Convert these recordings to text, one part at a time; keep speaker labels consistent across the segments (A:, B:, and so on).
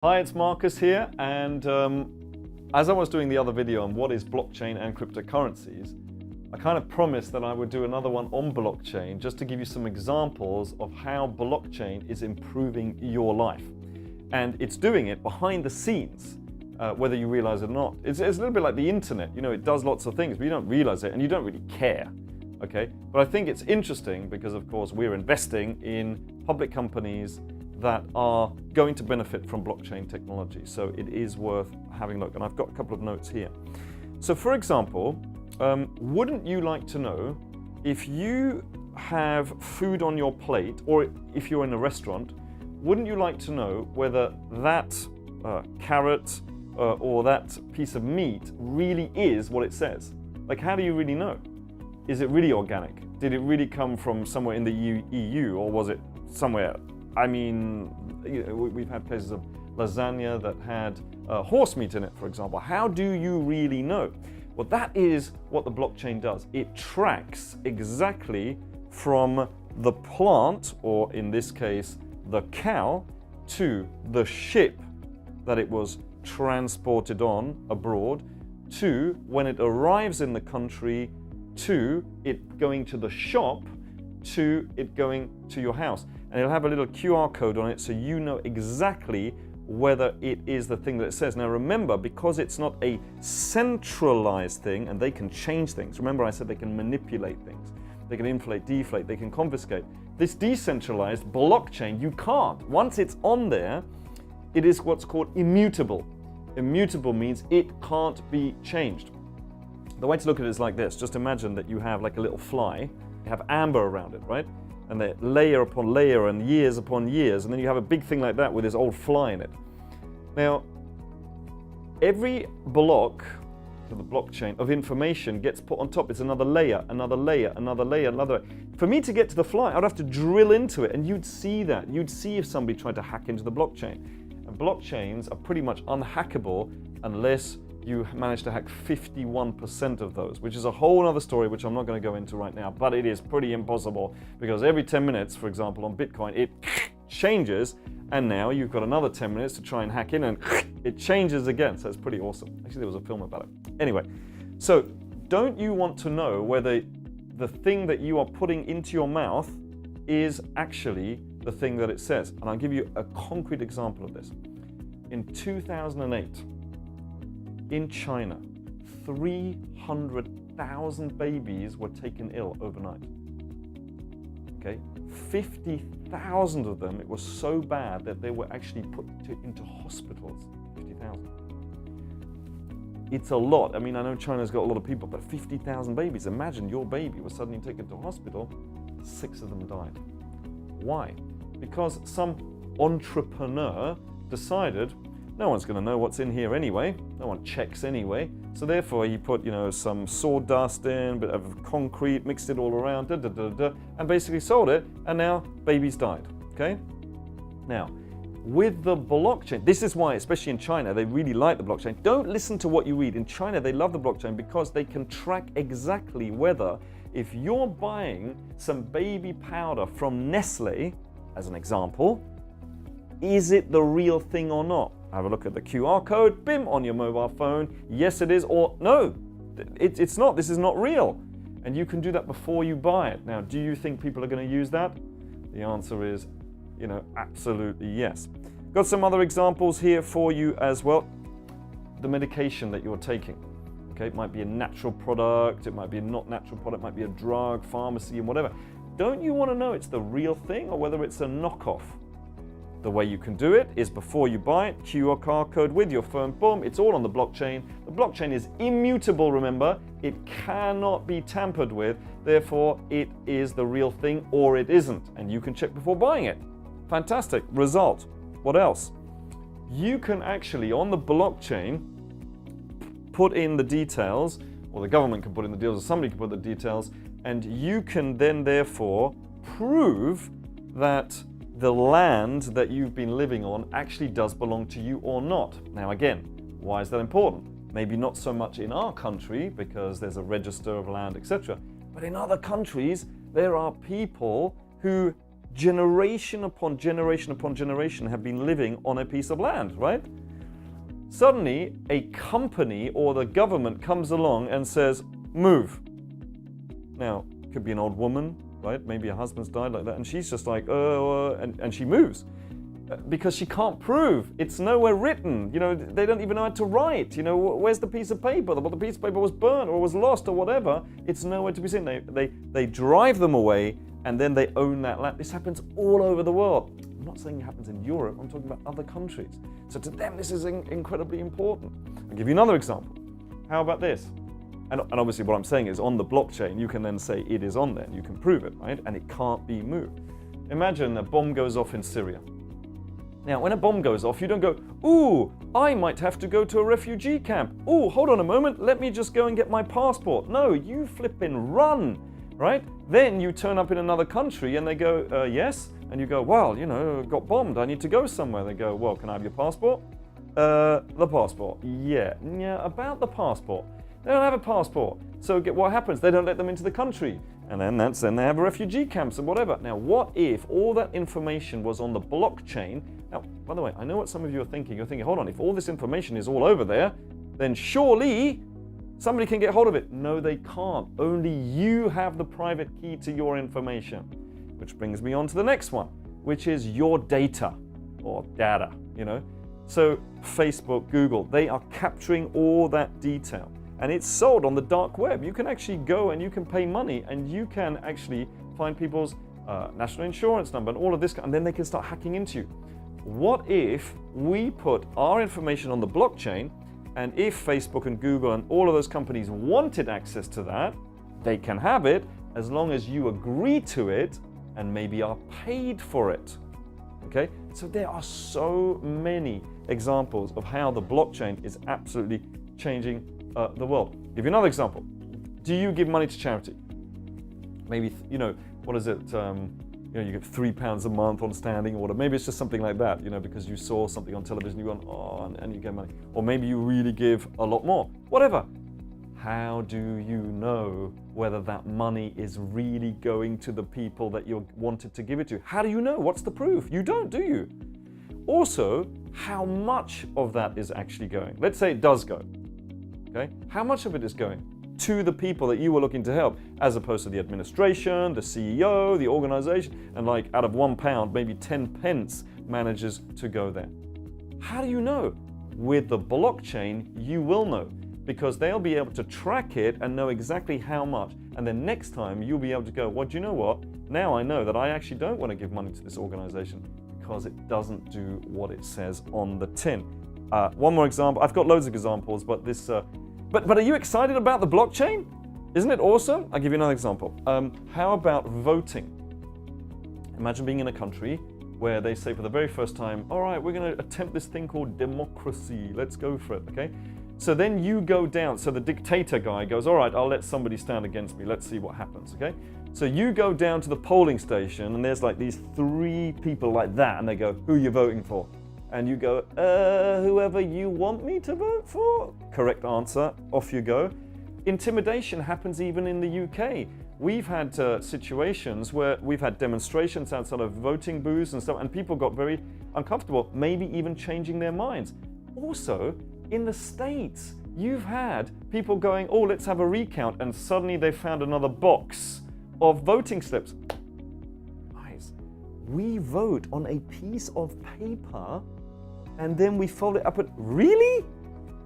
A: Hi, it's Marcus here, and as I was doing the other video on what is blockchain and cryptocurrencies, I kind of promised that I would do another one on blockchain just to give you some examples of how blockchain is improving your life. And it's doing it behind the scenes, whether you realize it or not. It's a little bit like the internet, you know, it does lots of things, but you don't realize it and you don't really care, okay? But I think it's interesting because, of course, we're investing in public companies that are going to benefit from blockchain technology. So it is worth having a look. And I've got a couple of notes here. So for example, wouldn't you like to know if you have food on your plate, or if you're in a restaurant, wouldn't you like to know whether that carrot or that piece of meat really is what it says? Like, how do you really know? Is it really organic? Did it really come from somewhere in the EU, or was it somewhere? I mean, you know, we've had places of lasagna that had horse meat in it, for example. How do you really know? Well, that is what the blockchain does. It tracks exactly from the plant, or in this case, the cow, to the ship that it was transported on abroad, to when it arrives in the country, to it going to the shop, to it going to your house. And it'll have a little QR code on it so you know exactly whether it is the thing that it says. Now remember, because it's not a centralized thing and they can change things. Remember I said they can manipulate things. They can inflate, deflate, they can confiscate. This decentralized blockchain, you can't. Once it's on there, it is what's called immutable. Immutable means it can't be changed. The way to look at it is like this. Just imagine that you have like a little fly. You have amber around it, right? And they layer upon layer and years upon years, and then you have a big thing like that with this old fly in it. Now, every block of the blockchain of information gets put on top. It's another layer, another layer, another layer, another layer. For me to get to the fly, I'd have to drill into it, and you'd see that. You'd see if somebody tried to hack into the blockchain. And blockchains are pretty much unhackable unless you manage to hack 51% of those, which is a whole other story, which I'm not going to go into right now, but it is pretty impossible because every 10 minutes, for example, on Bitcoin, it changes, and now you've got another 10 minutes to try and hack in, and it changes again, so it's pretty awesome. Actually, there was a film about it. Anyway, so don't you want to know whether the thing that you are putting into your mouth is actually the thing that it says? And I'll give you a concrete example of this. In 2008, in China, 300,000 babies were taken ill overnight. Okay, 50,000 of them, it was so bad that they were actually put into hospitals. 50,000. It's a lot. I mean, I know China's got a lot of people, but 50,000 babies. Imagine your baby was suddenly taken to hospital, 6 of them died. Why? Because some entrepreneur decided, no one's going to know what's in here anyway. No one checks anyway. So therefore, he put, you know, some sawdust in, a bit of concrete, mixed it all around, and basically sold it. And now babies died. Okay. Now, with the blockchain, this is why, especially in China, they really like the blockchain. Don't listen to what you read. In China, they love the blockchain because they can track exactly whether, if you're buying some baby powder from Nestle, as an example, is it the real thing or not? Have a look at the QR code, bim, on your mobile phone. Yes, it is, or no, it's not. This is not real. And you can do that before you buy it. Now, do you think people are going to use that? The answer is, you know, absolutely yes. Got some other examples here for you as well. The medication that you're taking. Okay, it might be a natural product, it might be a not natural product, it might be a drug, pharmacy, and whatever. Don't you want to know it's the real thing or whether it's a knockoff? The way you can do it is before you buy it, QR code with your phone, boom, it's all on the blockchain. The blockchain is immutable, remember. It cannot be tampered with, therefore it is the real thing or it isn't, and you can check before buying it. Fantastic result. What else? You can actually, on the blockchain, put in the details, or the government can put in the details, or somebody can put the details, and you can then therefore prove that the land that you've been living on actually does belong to you or not. Now again, why is that important? Maybe not so much in our country because there's a register of land, etc. But in other countries, there are people who generation upon generation upon generation have been living on a piece of land, right? Suddenly, a company or the government comes along and says, move. Now, it could be an old woman, right? Maybe her husband's died like that, and she's just like, and she moves. Because she can't prove. It's nowhere written. You know, they don't even know how to write. You know, where's the piece of paper? Well, the piece of paper was burnt or was lost or whatever. It's nowhere to be seen. They drive them away, and then they own that land. This happens all over the world. I'm not saying it happens in Europe. I'm talking about other countries. So to them, this is incredibly important. I'll give you another example. How about this? And obviously what I'm saying is on the blockchain, you can then say it is on there. You can prove it, right? And it can't be moved. Imagine a bomb goes off in Syria. Now, when a bomb goes off, you don't go, ooh, I might have to go to a refugee camp. Ooh, hold on a moment, let me just go and get my passport. No, you flippin' run, right? Then you turn up in another country and they go, yes? And you go, well, you know, got bombed, I need to go somewhere. They go, well, can I have your passport? The passport, yeah, about the passport. They don't have a passport. So what happens? They don't let them into the country. And then they have refugee camps and whatever. Now, what if all that information was on the blockchain? Now, by the way, I know what some of you are thinking. You're thinking, hold on, if all this information is all over there, then surely somebody can get hold of it. No, they can't. Only you have the private key to your information. Which brings me on to the next one, which is your data or data, you know. So Facebook, Google, they are capturing all that detail. And it's sold on the dark web. You can actually go and you can pay money and you can actually find people's national insurance number and all of this, and then they can start hacking into you. What if we put our information on the blockchain, and if Facebook and Google and all of those companies wanted access to that, they can have it as long as you agree to it and maybe are paid for it. Okay? So there are so many examples of how the blockchain is absolutely changing the world. I'll give you another example. Do you give money to charity? Maybe, you know, what is it? You know, you give £3 a month on standing order. Maybe it's just something like that, you know, because you saw something on television, you go, oh, and you get money. Or maybe you really give a lot more. Whatever. How do you know whether that money is really going to the people that you wanted to give it to? How do you know? What's the proof? You don't, do you? Also, how much of that is actually going? Let's say it does go. Okay? How much of it is going to the people that you were looking to help, as opposed to the administration, the CEO, the organization, and like out of £1, maybe 10 pence manages to go there? How do you know? With the blockchain, you will know, because they'll be able to track it and know exactly how much. And then next time you'll be able to go, well, do you know what? Now I know that I actually don't want to give money to this organization because it doesn't do what it says on the tin. One more example. I've got loads of examples, but this. But are you excited about the blockchain? Isn't it awesome? I'll give you another example. How about voting? Imagine being in a country where they say for the very first time, all right, we're going to attempt this thing called democracy. Let's go for it, okay? So then you go down. So the dictator guy goes, all right, I'll let somebody stand against me. Let's see what happens, okay? So you go down to the polling station and there's like these 3 people like that, and they go, who are you voting for? And you go, whoever you want me to vote for? Correct answer, off you go. Intimidation happens even in the UK. We've had situations where we've had demonstrations outside of voting booths and stuff, and people got very uncomfortable, maybe even changing their minds. Also, in the States, you've had people going, oh, let's have a recount, and suddenly they found another box of voting slips. Guys, we vote on a piece of paper and then we fold it up and, really?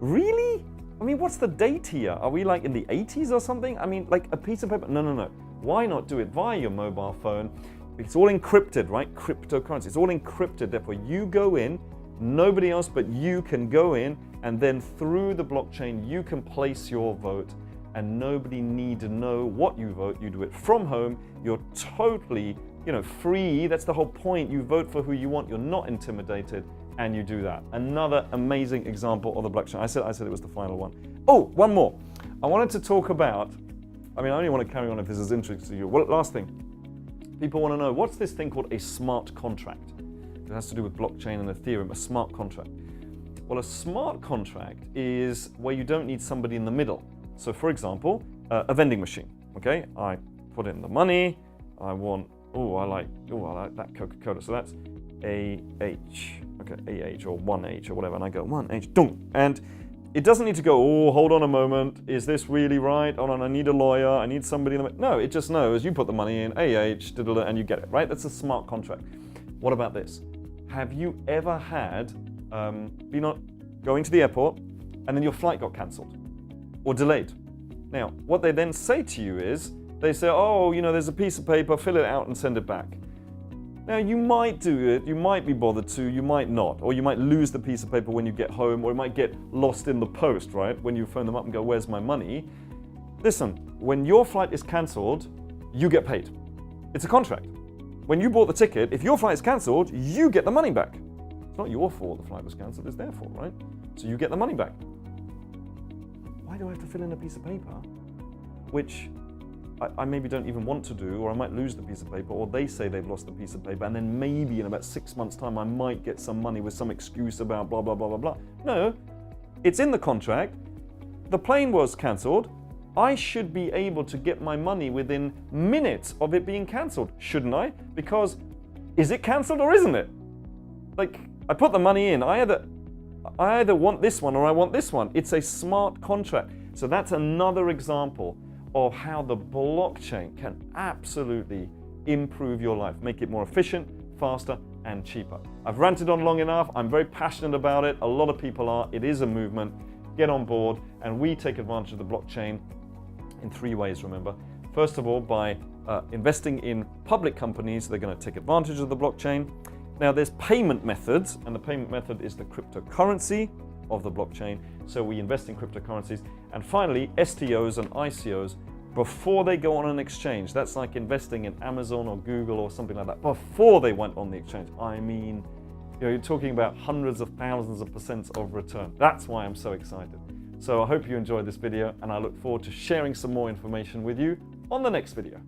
A: Really? I mean, what's the date here? Are we like in the 80s or something? I mean, like a piece of paper? No. Why not do it via your mobile phone? It's all encrypted, right? Cryptocurrency. It's all encrypted. Therefore, you go in, nobody else but you can go in, and then through the blockchain, you can place your vote, and nobody need to know what you vote. You do it from home. You're totally, free. That's the whole point. You vote for who you want. You're not intimidated. And you do that. Another amazing example of the blockchain. I said it was the final one. Oh, one more. I wanted to talk about, I only want to carry on if this is interesting to you. Well, last thing. People want to know, what's this thing called a smart contract? It has to do with blockchain and Ethereum, a smart contract. Well, a smart contract is where you don't need somebody in the middle. So for example, a vending machine, okay? I put in the money, I want I like that Coca-Cola. So that's AH, okay, AH or 1H or whatever, and I go 1H, dong, and it doesn't need to go, oh, hold on a moment, is this really right? Hold on, I need a lawyer, I need somebody. No, it just knows, you put the money in, AH, and you get it, right? That's a smart contract. What about this? Have you ever had, going to the airport, and then your flight got cancelled or delayed? Now, what they then say to you is, they say, oh, there's a piece of paper, fill it out and send it back. Now, you might do it, you might be bothered to, you might not, or you might lose the piece of paper when you get home, or it might get lost in the post, right? When you phone them up and go, where's my money? Listen, when your flight is cancelled, you get paid. It's a contract. When you bought the ticket, if your flight is cancelled, you get the money back. It's not your fault the flight was cancelled, it's their fault, right? So you get the money back. Why do I have to fill in a piece of paper, which I maybe don't even want to do, or I might lose the piece of paper, or they say they've lost the piece of paper, and then maybe in about 6 months' time I might get some money with some excuse about blah, blah, blah, blah, blah. No, it's in the contract. The plane was cancelled. I should be able to get my money within minutes of it being cancelled, shouldn't I? Because is it cancelled or isn't it? Like, I put the money in. I either want this one or I want this one. It's a smart contract. So that's another example of how the blockchain can absolutely improve your life, make it more efficient, faster, and cheaper. I've ranted on long enough. I'm very passionate about it. A lot of people are. It is a movement. Get on board, and we take advantage of the blockchain in 3 ways, remember. First of all, by investing in public companies, they're going to take advantage of the blockchain. Now, there's payment methods, and the payment method is the cryptocurrency of the blockchain. So we invest in cryptocurrencies. And finally, STOs and ICOs, before they go on an exchange. That's like investing in Amazon or Google or something like that, before they went on the exchange. I mean, you're talking about hundreds of thousands of percent of return. That's why I'm so excited. So I hope you enjoyed this video, and I look forward to sharing some more information with you on the next video.